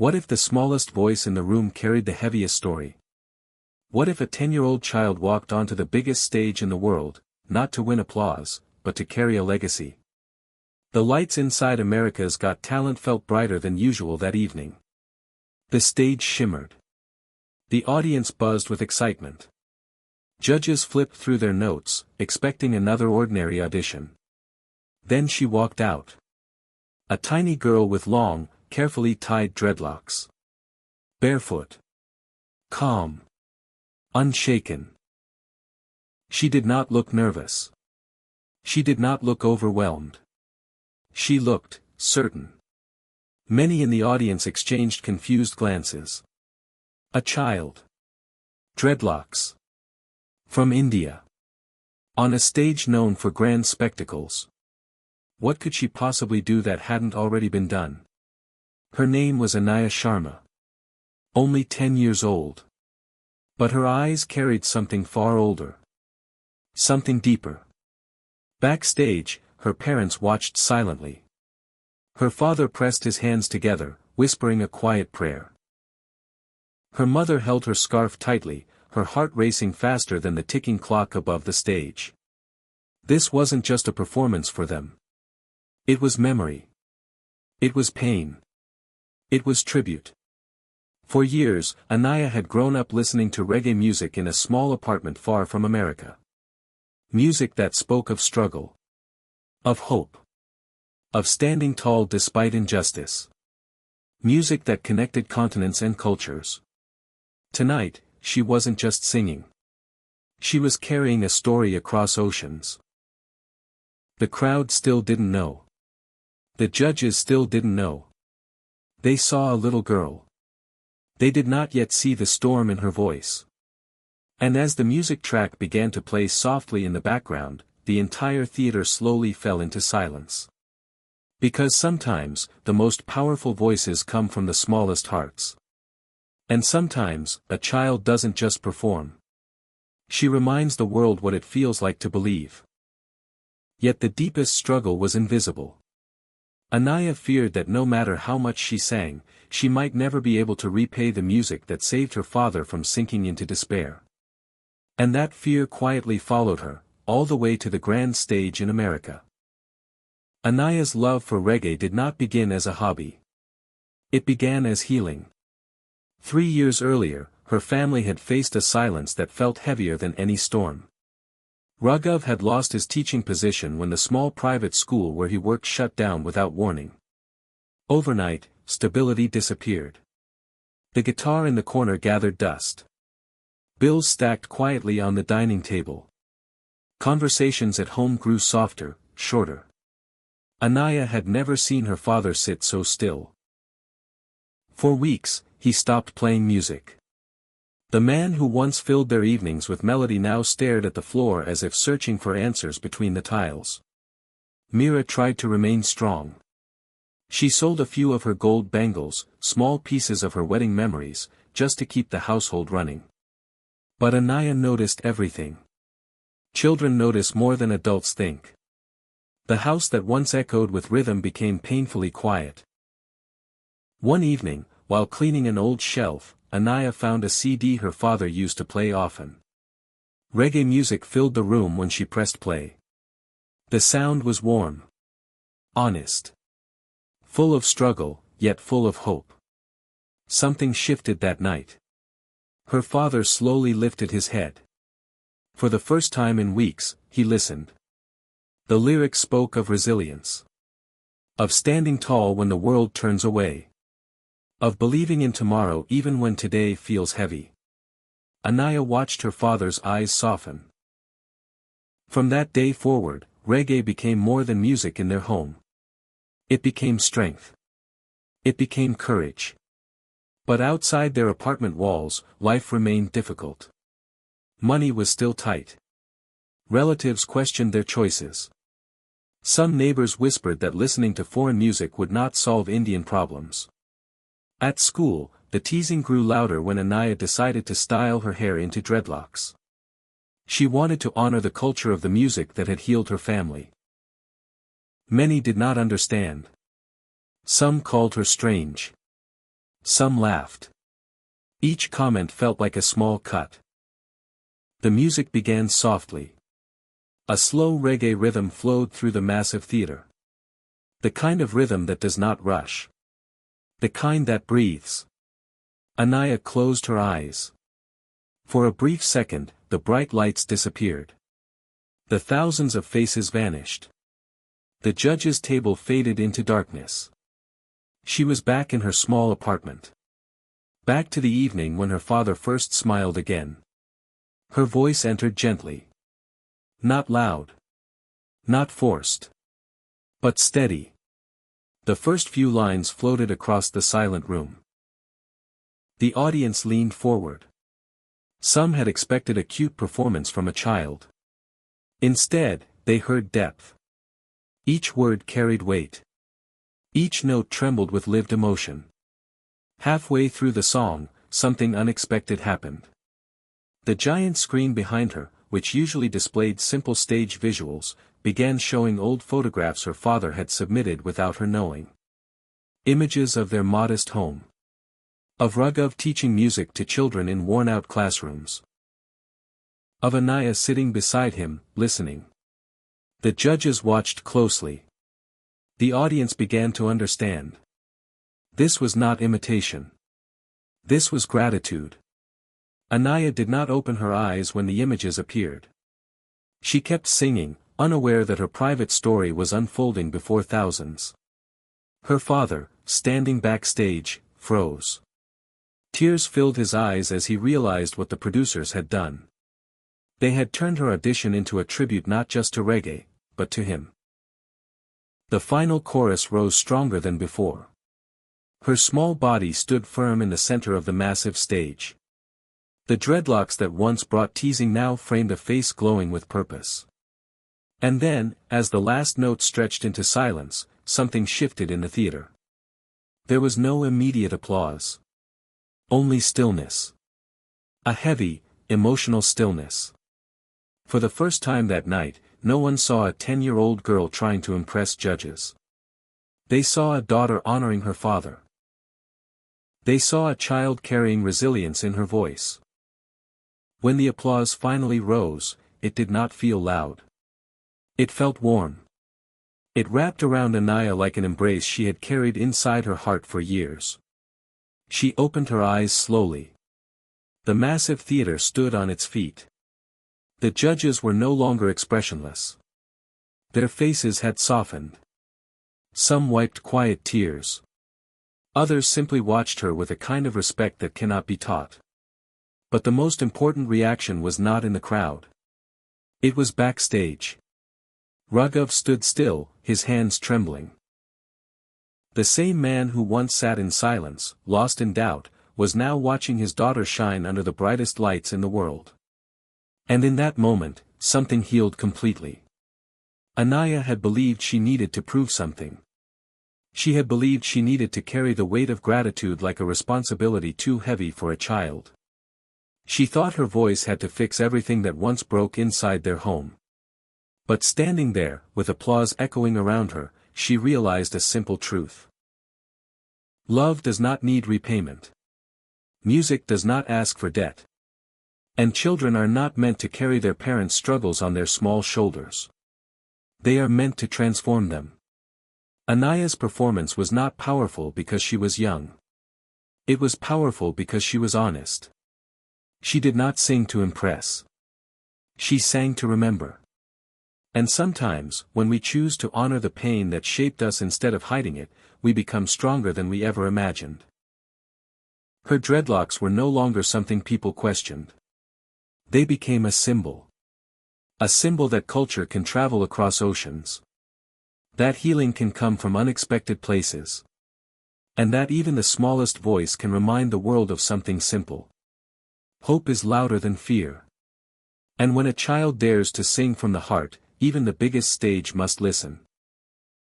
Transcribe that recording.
What if the smallest voice in the room carried the heaviest story? What if a 10-year-old child walked onto the biggest stage in the world, not to win applause, but to carry a legacy? The lights inside America's Got Talent felt brighter than usual that evening. The stage shimmered. The audience buzzed with excitement. Judges flipped through their notes, expecting another ordinary audition. Then she walked out. A tiny girl with long, carefully tied dreadlocks. Barefoot. Calm. Unshaken. She did not look nervous. She did not look overwhelmed. She looked certain. Many in the audience exchanged confused glances. A child. Dreadlocks. From India. On a stage known for grand spectacles. What could she possibly do that hadn't already been done? Her name was Anaya Sharma. Only 10 years old. But her eyes carried something far older. Something deeper. Backstage, her parents watched silently. Her father pressed his hands together, whispering a quiet prayer. Her mother held her scarf tightly, her heart racing faster than the ticking clock above the stage. This wasn't just a performance for them. It was memory. It was pain. It was tribute. For years, Anaya had grown up listening to reggae music in a small apartment far from America. Music that spoke of struggle. Of hope. Of standing tall despite injustice. Music that connected continents and cultures. Tonight, she wasn't just singing. She was carrying a story across oceans. The crowd still didn't know. The judges still didn't know. They saw a little girl. They did not yet see the storm in her voice. And as the music track began to play softly in the background, the entire theater slowly fell into silence. Because sometimes, the most powerful voices come from the smallest hearts. And sometimes, a child doesn't just perform. She reminds the world what it feels like to believe. Yet the deepest struggle was invisible. Anaya feared that no matter how much she sang, she might never be able to repay the music that saved her father from sinking into despair. And that fear quietly followed her, all the way to the grand stage in America. Anaya's love for reggae did not begin as a hobby. It began as healing. 3 years earlier, her family had faced a silence that felt heavier than any storm. Raghav had lost his teaching position when the small private school where he worked shut down without warning. Overnight, stability disappeared. The guitar in the corner gathered dust. Bills stacked quietly on the dining table. Conversations at home grew softer, shorter. Anaya had never seen her father sit so still. For weeks, he stopped playing music. The man who once filled their evenings with melody now stared at the floor as if searching for answers between the tiles. Mira tried to remain strong. She sold a few of her gold bangles, small pieces of her wedding memories, just to keep the household running. But Anaya noticed everything. Children notice more than adults think. The house that once echoed with rhythm became painfully quiet. One evening, while cleaning an old shelf, Anaya found a CD her father used to play often. Reggae music filled the room when she pressed play. The sound was warm. Honest. Full of struggle, yet full of hope. Something shifted that night. Her father slowly lifted his head. For the first time in weeks, he listened. The lyrics spoke of resilience. Of standing tall when the world turns away. Of believing in tomorrow even when today feels heavy. Anaya watched her father's eyes soften. From that day forward, reggae became more than music in their home. It became strength. It became courage. But outside their apartment walls, life remained difficult. Money was still tight. Relatives questioned their choices. Some neighbors whispered that listening to foreign music would not solve Indian problems. At school, the teasing grew louder when Anaya decided to style her hair into dreadlocks. She wanted to honor the culture of the music that had healed her family. Many did not understand. Some called her strange. Some laughed. Each comment felt like a small cut. The music began softly. A slow reggae rhythm flowed through the massive theater. The kind of rhythm that does not rush. The kind that breathes. Anaya closed her eyes. For a brief second, the bright lights disappeared. The thousands of faces vanished. The judge's table faded into darkness. She was back in her small apartment. Back to the evening when her father first smiled again. Her voice entered gently. Not loud. Not forced. But steady. The first few lines floated across the silent room. The audience leaned forward. Some had expected a cute performance from a child. Instead, they heard depth. Each word carried weight. Each note trembled with lived emotion. Halfway through the song, something unexpected happened. The giant screen behind her, which usually displayed simple stage visuals, began showing old photographs her father had submitted without her knowing. Images of their modest home. Of Raghav teaching music to children in worn-out classrooms. Of Anaya sitting beside him, listening. The judges watched closely. The audience began to understand. This was not imitation. This was gratitude. Anaya did not open her eyes when the images appeared. She kept singing, unaware that her private story was unfolding before thousands. Her father, standing backstage, froze. Tears filled his eyes as he realized what the producers had done. They had turned her audition into a tribute not just to reggae, but to him. The final chorus rose stronger than before. Her small body stood firm in the center of the massive stage. The dreadlocks that once brought teasing now framed a face glowing with purpose. And then, as the last note stretched into silence, something shifted in the theater. There was no immediate applause. Only stillness. A heavy, emotional stillness. For the first time that night, no one saw a 10-year-old girl trying to impress judges. They saw a daughter honoring her father. They saw a child carrying resilience in her voice. When the applause finally rose, it did not feel loud. It felt warm. It wrapped around Anaya like an embrace she had carried inside her heart for years. She opened her eyes slowly. The massive theater stood on its feet. The judges were no longer expressionless. Their faces had softened. Some wiped quiet tears. Others simply watched her with a kind of respect that cannot be taught. But the most important reaction was not in the crowd. It was backstage. Raghav stood still, his hands trembling. The same man who once sat in silence, lost in doubt, was now watching his daughter shine under the brightest lights in the world. And in that moment, something healed completely. Anaya had believed she needed to prove something. She had believed she needed to carry the weight of gratitude like a responsibility too heavy for a child. She thought her voice had to fix everything that once broke inside their home. But standing there, with applause echoing around her, she realized a simple truth. Love does not need repayment. Music does not ask for debt. And children are not meant to carry their parents' struggles on their small shoulders. They are meant to transform them. Anaya's performance was not powerful because she was young. It was powerful because she was honest. She did not sing to impress. She sang to remember. And sometimes, when we choose to honor the pain that shaped us instead of hiding it, we become stronger than we ever imagined. Her dreadlocks were no longer something people questioned. They became a symbol. A symbol that culture can travel across oceans. That healing can come from unexpected places. And that even the smallest voice can remind the world of something simple. Hope is louder than fear. And when a child dares to sing from the heart, even the biggest stage must listen.